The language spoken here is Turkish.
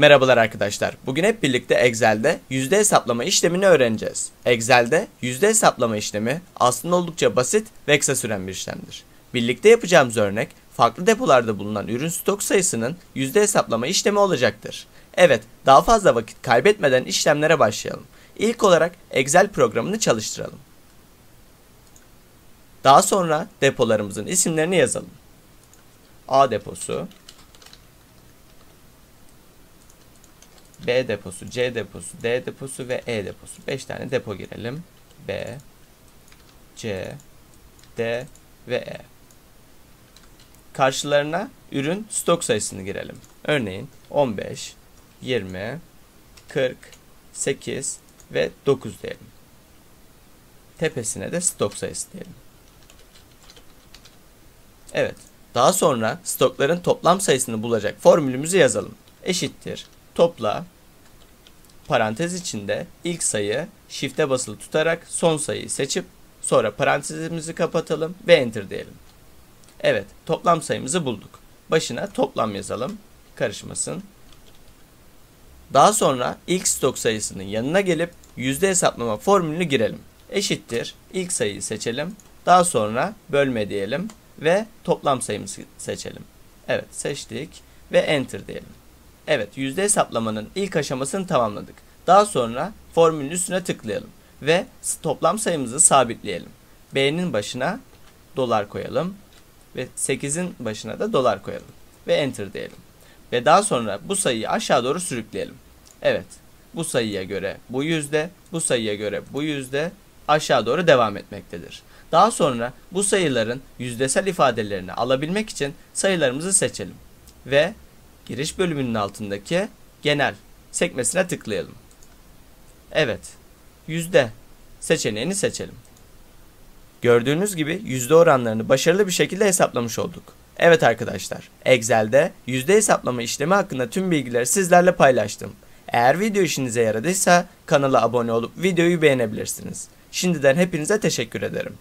Merhabalar arkadaşlar. Bugün hep birlikte Excel'de yüzde hesaplama işlemini öğreneceğiz. Excel'de yüzde hesaplama işlemi aslında oldukça basit ve kısa süren bir işlemdir. Birlikte yapacağımız örnek farklı depolarda bulunan ürün stok sayısının yüzde hesaplama işlemi olacaktır. Evet, daha fazla vakit kaybetmeden işlemlere başlayalım. İlk olarak Excel programını çalıştıralım. Daha sonra depolarımızın isimlerini yazalım. A deposu, B deposu, C deposu, D deposu ve E deposu. 5 tane depo girelim. B, C, D ve E. Karşılarına ürün stok sayısını girelim. Örneğin 15, 20, 40, 8 ve 9 diyelim. Tepesine de stok sayısı diyelim. Evet. Daha sonra stokların toplam sayısını bulacak formülümüzü yazalım. Eşittir. Topla, parantez içinde ilk sayı shift'e basılı tutarak son sayıyı seçip sonra parantezimizi kapatalım ve enter diyelim. Evet, toplam sayımızı bulduk. Başına toplam yazalım, karışmasın. Daha sonra ilk stok sayısının yanına gelip yüzde hesaplama formülünü girelim. Eşittir, ilk sayıyı seçelim, daha sonra bölme diyelim ve toplam sayımızı seçelim. Evet, seçtik ve enter diyelim. Evet, yüzde hesaplamanın ilk aşamasını tamamladık. Daha sonra formülün üstüne tıklayalım ve toplam sayımızı sabitleyelim. B'nin başına dolar koyalım ve 8'in başına da dolar koyalım ve enter diyelim. Ve daha sonra bu sayıyı aşağı doğru sürükleyelim. Evet, bu sayıya göre bu yüzde, bu sayıya göre bu yüzde aşağı doğru devam etmektedir. Daha sonra bu sayıların yüzdesel ifadelerini alabilmek için sayılarımızı seçelim ve giriş bölümünün altındaki genel sekmesine tıklayalım. Evet, yüzde seçeneğini seçelim. Gördüğünüz gibi yüzde oranlarını başarılı bir şekilde hesaplamış olduk. Evet arkadaşlar, Excel'de yüzde hesaplama işlemi hakkında tüm bilgileri sizlerle paylaştım. Eğer video işinize yaradıysa kanala abone olup videoyu beğenebilirsiniz. Şimdiden hepinize teşekkür ederim.